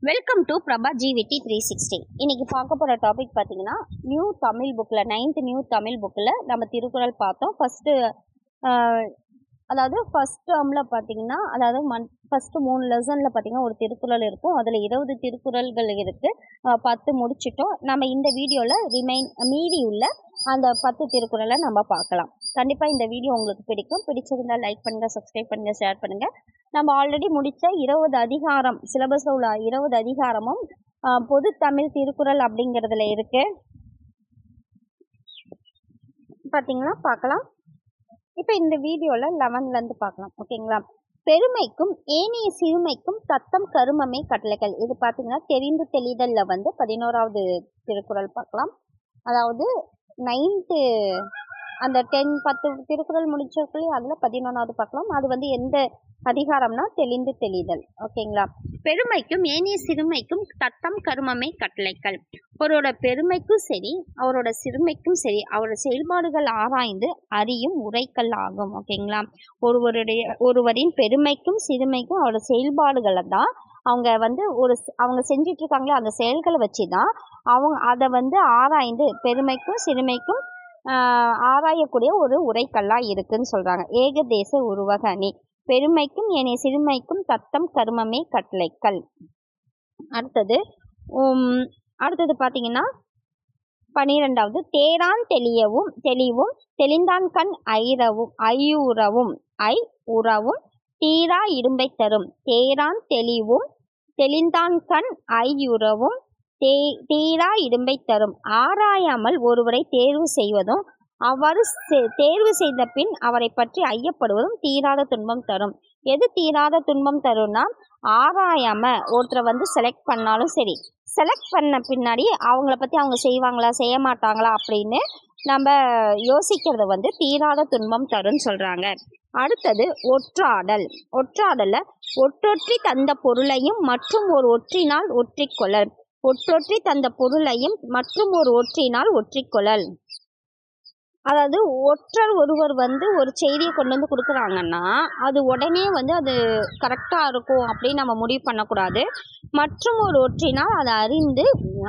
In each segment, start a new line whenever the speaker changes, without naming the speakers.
Welcome to Prabha ஜிவிடி 360. இன்னைக்கு பார்க்க போகிற டாபிக் பார்த்தீங்கன்னா நியூ தமிழ் புக்கில் 9th நியூ தமிழ் புக்கில் நம்ம திருக்குறள் பார்த்தோம். அதாவது ஃபர்ஸ்ட் டேர்மில் பார்த்தீங்கன்னா ஃபஸ்ட்டு 3 லெசனில் பார்த்தீங்கன்னா ஒரு திருக்குறள் இருக்கும். அதில் 20 திருக்குறள்கள் இருக்குது. 10 முடிச்சிட்டோம். நம்ம இந்த வீடியோவில் மீதி உள்ள அந்த 10 திருக்குறளை நம்ம பார்க்கலாம். கண்டிப்பாக இந்த வீடியோ உங்களுக்கு பிடிக்கும். பிடிச்சிருந்தால் லைக் பண்ணுங்கள், சப்ஸ்கிரைப் பண்ணுங்கள், ஷேர் பண்ணுங்கள். நம்ம ஆல்ரெடி முடித்த 20 அதிகாரம், சிலபஸில் உள்ள 20 அதிகாரமும் பொது தமிழ் திருக்குறள் அப்படிங்கிறதுல இருக்கு. பார்த்தீங்கன்னா பார்க்கலாம். இப்போ இந்த வீடியோவில் 11லேருந்து பார்க்கலாம். ஓகேங்களா? பெருமைக்கும் ஏனைய சிறுமைக்கும் தத்தம் கருமமே கட்டளைகள். இது பார்த்தீங்கன்னா தெரிந்து தெளிதல்ல 11வது திருக்குறள் பார்க்கலாம். அதாவது 9th அந்த 10 திருக்குறள் முடிச்சிருக்கலையும் அதில் 11வது பார்க்கலாம். அது எந்த அதிகாரம்னா தெளிந்து தெளிதல். ஓகேங்களா? பெருமைக்கும் ஏனைய சிறுமைக்கும் தத்தம் கருமமே கட்டளைகள். அவரோட பெருமைக்கும் சரி அவரோட சிறுமைக்கும் சரி அவரோட செயல்பாடுகள் ஆராய்ந்து அறியும் உரைக்கல் ஆகும். ஓகேங்களா? ஒருவரின் பெருமைக்கும் சிறுமைக்கும் அவரோட செயல்பாடுகளை தான் அவங்க அவங்க செஞ்சிட்டு இருக்காங்களே அந்த செயல்களை வச்சு தான் அவங்க அதை ஆராய்ந்து பெருமைக்கும் சிறுமைக்கும் ஆராயக்கூடிய ஒரு உரைக்கல்லா இருக்குன்னு சொல்றாங்க. ஏகதேச உருவக அணி. பெருமைக்கும் ஏனைய சிறுமைக்கும் தத்தம் கருமமே கட்டளைகள். அடுத்தது பார்த்தீங்கன்னா 12வது தேரான் தெளிவும் தெளிந்தான் கண் ஐயுறவும் தீரா இடும்பை தரும். தேரான் தெளிந்தான் கண் ஐயுறவும் தீரா இடும்பை தரும். ஆராயாமல் ஒருவரை தேர்வு செய்வதும் அவ்வாறு தேர்வு செய்த பின் அவரை பற்றி ஐயப்படுவதும் தீராத துன்பம் தரும். எது தீராத துன்பம் தரும்னா, ஆராயாம ஒருத்தரை செலக்ட் பண்ணாலும் சரி, செலக்ட் பண்ண பின்னாடி அவங்கள பற்றி அவங்க செய்வாங்களா செய்ய மாட்டாங்களா அப்படின்னு நம்ம யோசிக்கிறது தீராத துன்பம் தரும்னு சொல்றாங்க. அடுத்தது ஒற்றாடல்ல ஒற்றொற்றி தந்த பொருளையும் மற்றும் ஒரு ஒற்றினால் ஒற்றிக்கொள்ளல். ஒற்றொற்றி தந்த பொருளையும் மற்றும் ஒரு ஒற்றினால் ஒற்றிக்கொள்ளல். அதாவது ஒற்றர் ஒருவர் ஒரு செய்தியை கொண்டு கொடுக்குறாங்கன்னா அது உடனே அது கரெக்டாக இருக்கும் அப்படின்னு நம்ம முடிவு பண்ணக்கூடாது. மற்றும் ஒரு ஒற்றினால் அதை அறிந்து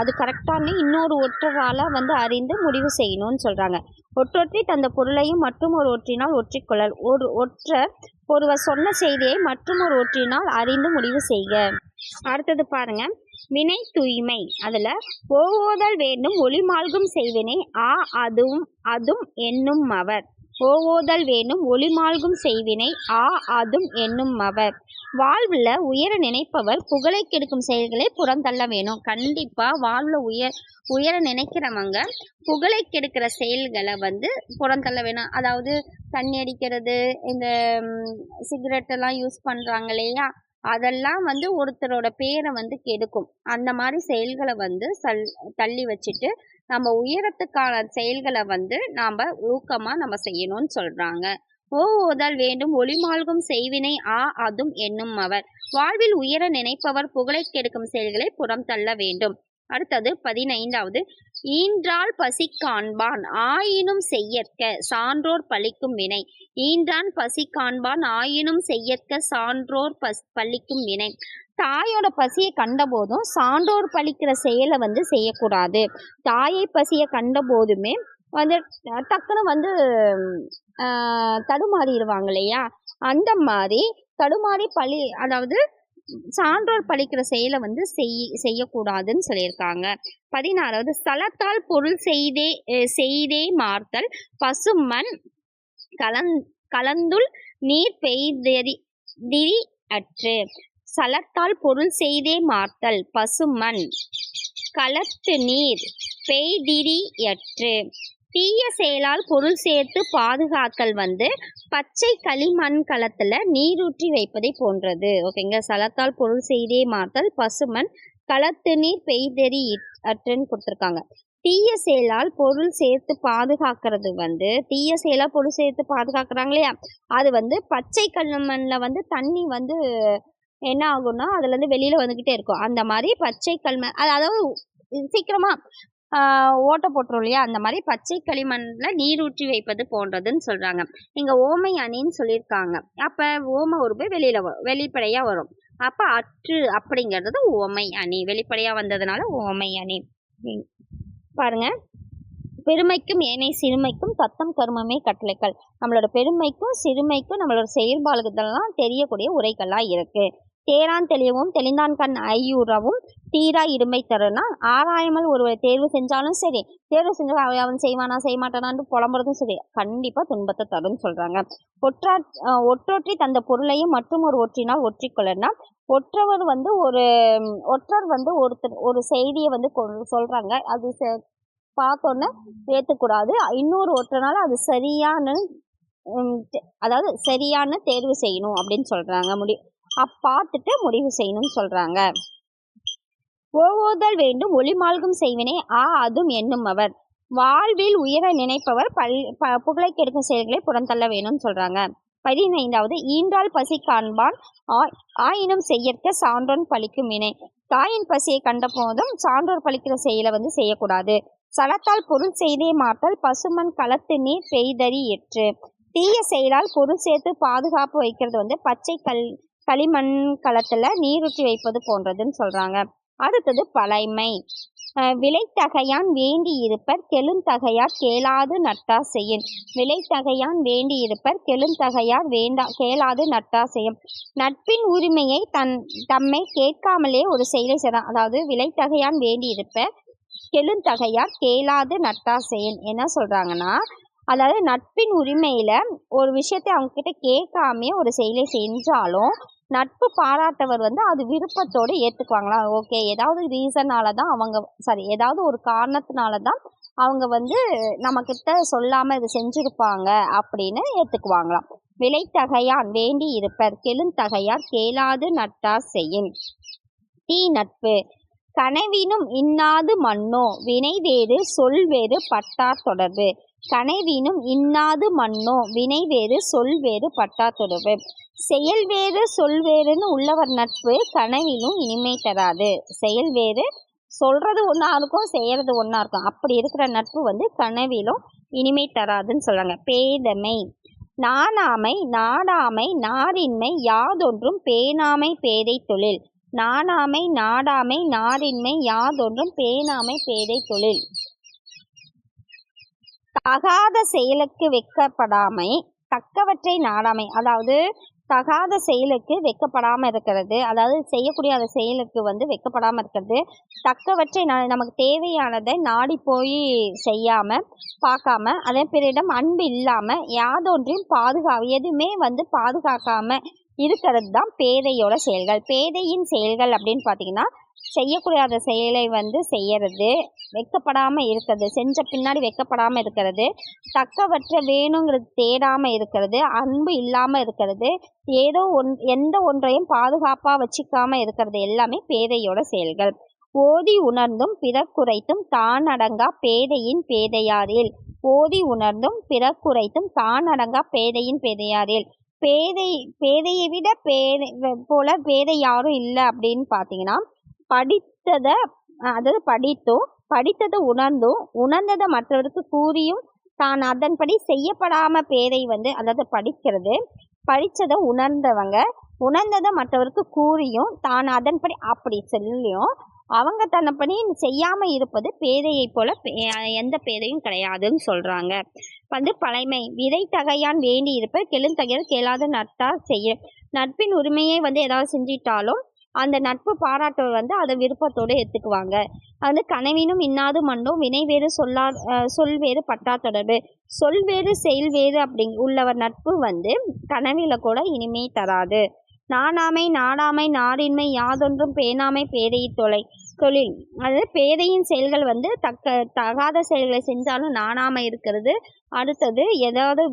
அது கரெக்டானு இன்னொரு ஒற்றரால் அறிந்து முடிவு செய்யணும்னு சொல்கிறாங்க. ஒற்றொற்றி தந்த பொருளையும் மற்றும் ஒரு ஒற்றினால் ஒற்றிக்கொள்ளல். ஒரு ஒற்றர் ஒருவர் சொன்ன செய்தியை மற்றும் ஒரு ஒற்றினால் அறிந்து முடிவு செய்க. அடுத்தது பாருங்க, வினை தூய்மை. அதுல ஓவோதல் வேண்டும் ஒளிமால்கும் செய்வினை அதும் என்னும் அவர். ஓவோதல் வேண்டும் ஒளிமால்கும் செய்வினை அதும் என்னும் அவர். வாழ்வுல உயர நினைப்பவர் புகழை கெடுக்கும் செயல்களை புறந்தள்ள வேணும். கண்டிப்பா வாழ்வுல உயர நினைக்கிறவங்க புகழை கெடுக்கிற செயல்களை புறந்தள்ள வேணும். அதாவது தண்ணி அடிக்கிறது, இந்த சிகரெட் எல்லாம் யூஸ் பண்றாங்க இல்லையா, அதெல்லாம் ஒருத்தரோட பேரை கெடுக்கும். அந்த மாதிரி செயல்களை தள்ளி வச்சுட்டு நம்ம உயரத்துக்கான செயல்களை நாம் ஊக்கமாக நம்ம செய்யணும்னு சொல்கிறாங்க. ஓதல் வேண்டும் ஒளிமால்கும் செய்வினை அதும் என்னும் அவர். வாழ்வில் உயர நினைப்பவர் புகழை கெடுக்கும் செயல்களை புறம் தள்ள வேண்டும். அடுத்தது 15வது ஈன்றால் பசி காண்பான் ஆயினும் செய்யற்க சான்றோர் பழிக்கும் வினை. ஈன்றான் பசி காண்பான் ஆயினும் செய்யற்க சான்றோர் பழிக்கும் வினை. தாயோட பசியை கண்ட போதும் சான்றோர் பழிக்கிற செயலை செய்யக்கூடாது. தாயை பசியை கண்ட போதுமே டக்குன்னு தடுமாறிடுவாங்க இல்லையா, அந்த மாதிரி தடுமாறி அதாவது சான்றோர் பழிக்கிற செயலை செய்யக்கூடாதுன்னு சொல்லியிருக்காங்க. 16வது ஸ்தலத்தால் பொருள் செய்தே மார்த்தல் பசுமண் கலந்துள் நீர் பெய்திரி அற்று. சலத்தால் பொருள் செய்தே மார்த்தல் பசுமண் களத்து நீர் பெய்திரியற்று. தீய செயலால் பொருள் சேர்த்து பாதுகாத்தல் பச்சை களிமண் களத்துல நீரூற்றி வைப்பதை போன்றது. ஓகேங்க. சலத்தால் பொருள் செய்தே மார்த்தல் பசுமண் களத்து நீர் பெய்தெறி அற்றுன்னு கொடுத்துருக்காங்க. தீய செயலால் பொருள் சேர்த்து பாதுகாக்கிறது தீய செயலால் பொருள் சேர்த்து பாதுகாக்கிறாங்க இல்லையா, அது பச்சை களிமண்ல தண்ணி என்ன ஆகும்னா அதுல வெளியில வந்துகிட்டே இருக்கும். அந்த மாதிரி பச்சை களிமண் அதாவது சீக்கிரமா ஓட்ட போட்டுரும் இல்லையா, அந்த மாதிரி பச்சை களிமண்ல நீரூற்றி வைப்பது போன்றதுன்னு சொல்றாங்க. இங்க ஓமை அணின்னு சொல்லியிருக்காங்க. அப்ப ஓமை உருபு வெளிப்படையா வரும். அப்ப அற்று அப்படிங்கிறது உவமை அணி, வெளிப்படையா வந்ததுனால உவமை அணி. பாருங்க, பெருமைக்கும் ஏனை சிறுமைக்கும் தத்தம் கருமமே கட்டளைகள். நம்மளோட பெருமைக்கும் சிறுமைக்கும் நம்மளோட செயல்பாடுகள்லாம் தெரியக்கூடிய உரைகள்லாம் இருக்கு. தேரான் தெளிவும் தெளிந்தான் கண் ஐயுறவும் தீரா இடும்பை தரும்னா, ஆராயாமல் ஒருவரை தேர்வு செஞ்சாலும் சரி, தேர்வு செஞ்சா அவன் செய்வானா செய்ய மாட்டானான்னு புலம்புறதும் சரி, கண்டிப்பா துன்பத்தை தரும்னு சொல்றாங்க. ஒற்றொற்றி தந்த பொருளையும் மற்றும் ஒரு ஒற்றினால் ஒற்றிக்கொள்ளனா, ஒற்றவர் வந்து ஒற்றர் வந்து ஒரு செய்தியை வந்து சொல்றாங்க, அது பார்த்தோன்னே ஏற்றுக்கூடாது. இன்னொரு ஒற்றனால அது அதாவது சரியான தேர்வு செய்யணும் அப்படின்னு சொல்றாங்க. பார்த்துட்டு முடிவு செய்யணும்னு சொல்றாங்க. ஓவோதல் வேண்டும் ஒளிமால்கும் செய்வினை அதும் எண்ணும் அவர். வாழ்வில் உயர நினைப்பவர் புகழை கெடுக்கும் செயல்களை புறந்தள்ள வேணும்னு சொல்றாங்க. 15வது ஈன்றால் பசி காண்பான் ஆயினும் செய்யற்க சான்றோன் பழிக்கும் வினை. தாயின் பசியை கண்ட போதும் சான்றோர் பழிக்கிற செயலை வந்து செய்யக்கூடாது. சலத்தால் பொருள் செய்தே மாற்றல் பசுமண் களத்து நீர் பெய்தறி ஏற்று. தீய செயலால் பொருள் சேர்த்து பாதுகாப்பு வைக்கிறது வந்து பச்சை களிமண் களத்துல நீரூற்றி வைப்பது போன்றதுன்னு சொல்றாங்க. அடுத்தது பழைமை. விளைத்தகையான் வேண்டி இருப்பர் கெழுந்தகையார் கேளாது நட்டா செய்யும். விளைத்தகையான் வேண்டி இருப்பர் கெழுந்தகையார் கேளாது நட்டா செய்யும். நட்பின் உரிமையை தம்மை கேட்காமலே ஒரு செயலை செய்யலாம். அதாவது விளைத்தகையான் வேண்டி இருப்ப கெழுந்தகையார் கேளாது நட்டா செய்யும் என்ன சொல்றாங்கன்னா, அதாவது நட்பின் உரிமையில ஒரு விஷயத்தை அவங்க கிட்ட கேட்காமே ஒரு செயலை செஞ்சாலும் நட்பு பாராட்டவர் வந்து அது விருப்பத்தோடு ஏற்றுக்குவாங்களா, ஓகே ஏதாவது ரீசனால தான் ஏதாவது ஒரு காரணத்தினால தான் அவங்க வந்து நம்மக்கிட்ட சொல்லாமல் இது செஞ்சுருப்பாங்க அப்படின்னு ஏற்றுக்குவாங்களாம். விளைத்தகையான் வேண்டி இருப்பர் கெழுந்தகையார் கேளாது நட்டா செய்யும். தீ நட்பு. கனவினும் இன்னாது மன்னோ வினைவேறு சொல்வேறு பட்டார் தொடர்பு. கனவினும் இன்னாது மன்னோ வினைவேறு சொல்வேறு பட்டார் தொடர்பு. செயல்வேறு சொல்வேறுன்னு உள்ளவர் நட்பு கனவிலும் இனிமை தராது. செயல்வேறு, சொல்றது ஒன்றா இருக்கும் செய்யறது ஒன்றா இருக்கும், அப்படி இருக்கிற நட்பு வந்து கனவிலும் இனிமை தராதுன்னு சொல்றாங்க. பேதமை. நாணாமை நாடாமை நாரின்மை யாதொன்றும் பேணாமை பேதை தொழில். நாணாமை நாடாமை நாரின்மை யாதொன்றும் பேணாமை பேதை தொழில். தகாத செயலுக்கு வெட்கப்படாமை தக்கவற்றை நாடாமை. அதாவது தகாத செயலுக்கு வெட்கப்படாமல் இருக்கிறது, அதாவது செய்யக்கூடிய அந்த செயலுக்கு வந்து வெட்கப்படாமல் இருக்கிறது. தக்கவற்றை நமக்கு தேவையானதை நாடி போய் செய்யாமல் பார்க்காம, அதே பிறரிடம் அன்பு இல்லாமல் யாதொன்றையும் எதுவுமே வந்து பாதுகாக்காம இருக்கிறது தான் பேதையோட செயல்கள். பேதையின் செயல்கள் அப்படின்னு பார்த்தீங்கன்னா, செய்யக்கூடிய அந்த செயலை வந்து செய்யறது, வெட்கப்படாமல் இருக்கிறது, செஞ்ச பின்னாடி வெட்கப்படாமல் இருக்கிறது, தக்கவற்ற வேணுங்கிறது தேடாமல் இருக்கிறது, அன்பு இல்லாமல் இருக்கிறது, எந்த ஒன்றையும் பாதுகாப்பாக வச்சுக்காமல் இருக்கிறது எல்லாமே பேதையோட செயல்கள். ஓதி உணர்ந்தும் பிறர் குறைத்தும் தான் அடங்கா பேதையின் பேதையாரில். ஓதி உணர்ந்தும் பிறர் குறைத்தும் தான் அடங்கா பேதையின் பேதையாரில். பேதையை விட போல பேதை யாரும் இல்லை அப்படின்னு பார்த்தீங்கன்னா, படித்ததை உணர்ந்தும் உணர்ந்ததை மற்றவருக்கு கூறியும் தான் அதன்படி செய்யப்படாம பேதை வந்து, அதாவது படித்ததை உணர்ந்ததை மற்றவருக்கு கூறியும் தான் அதன்படி அப்படி சொல்லியும் அவங்க தன்னப்படி செய்யாம இருப்பது பேதையை போல எந்த பேதையும் கிடையாதுன்னு சொல்றாங்க. வந்து பழைமை. விதைத்தகையான் வேண்டி இருப்ப கெழுந்தகையார் கேளாத நட்டா செய்ய. நட்பின் உரிமையை வந்து ஏதாவது செஞ்சிட்டாலும் அந்த நட்பு பாராட்டவர் வந்து அதை விருப்பத்தோடு ஏற்றுக்குவாங்க. அது கனவினும் இன்னாது மன்னோ வினைவேறு சொல்வேறு பட்டா தொடர்பு. சொல்வேறு செயல்வேறு உள்ளவர் நட்பு வந்து கனவில கூட இனிமை தராது. நாணாமை நாடாமை நாரின்மை யாதொன்றும் பேணாமை பேதை தொழில். அதாவது பேதையின் செயல்கள் வந்து தகாத செயல்களை செஞ்சாலும் நாணாமை இருக்கிறது. அடுத்தது ஏதாவது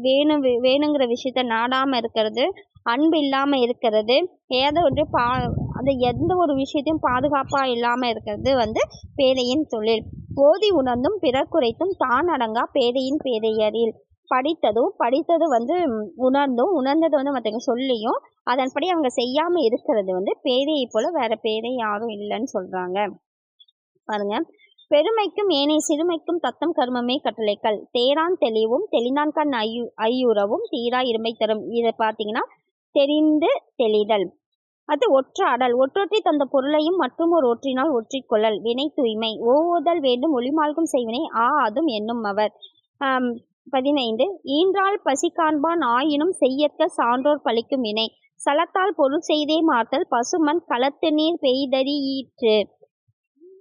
வேணுங்கிற விஷயத்த நாடாமல் இருக்கிறது, அன்பு இல்லாமல் இருக்கிறது, எந்த ஒரு விஷயத்தையும் பாதுகாப்பாக இல்லாமல் இருக்கிறது வந்து பேதையின் தொழில். ஓதி உணர்ந்தும் பிறர் குறைத்தும் தான் அடங்கா பேதையின் பேதையரில். படித்தது வந்து உணர்ந்தது வந்து மற்றவங்க சொல்லியும் அதன்படி அவங்க செய்யாமல் இருக்கிறது வந்து பேதையை போல வேற பேதை யாரும் இல்லைன்னு சொல்றாங்க. பாருங்க, பெருமைக்கும் ஏனை சிறுமைக்கும் தத்தம் கருமமே கட்டளைகள். தேரான் தெளிவும் தெளிந்தான் கண் ஐயுறவும் தீரா இரும்பை தரும். இதை பார்த்தீங்கன்னா தெரிந்து தெளிதல். அது ஒற்றாடல். ஒற்றொற்றி தந்த பொருளையும் மற்றும் ஒரு ஒற்றினால் ஒற்றிக்கொள்ளல். வினை தூய்மை. ஓவுதல் வேண்டும் ஒளிமால்கும் செய்வினை அதும் என்னும் அவர். 15. ஈன்றால் பசி காண்பான் ஆயினும் செய்யற்க சான்றோர் பழிக்கும் வினை. சலத்தால் பொருள் செய்தே மார்த்தல் பசுமண் களத்து நீர் பெய்தறீற்று.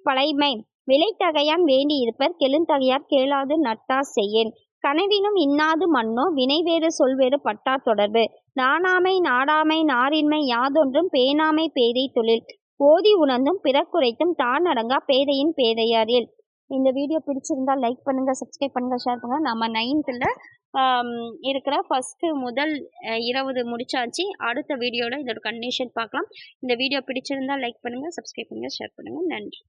பழைமை. விளைத்தகையான் வேண்டி இருப்பர் கெழுந்தகையார் கேளாது நட்டார் செய்யேன். கனவினும் இன்னாது மன்னோ வினைவேறு சொல்வேறு பட்டார் தொடர்பு. நாணாமை நாடாமை நாரின்மை யாதொன்றும் பேணாமை பேதை தொழில். ஓதி உணர்ந்தும் பிறக்குரைத்தும் தான் அடங்கா பேதையின் பேதையாரில். இந்த வீடியோ பிடிச்சிருந்தா லைக் பண்ணுங்க, சப்ஸ்கிரைப் பண்ணுங்க, ஷேர் பண்ணுங்க. நம்ம 9th இருக்கிற முதல் 20 முடிச்சாச்சு. அடுத்த வீடியோவில் இதோட கண்டிஷன் பார்க்கலாம். இந்த வீடியோ பிடிச்சிருந்தா லைக் பண்ணுங்க, சப்ஸ்கிரைப் பண்ணுங்க, ஷேர் பண்ணுங்க. நன்றி.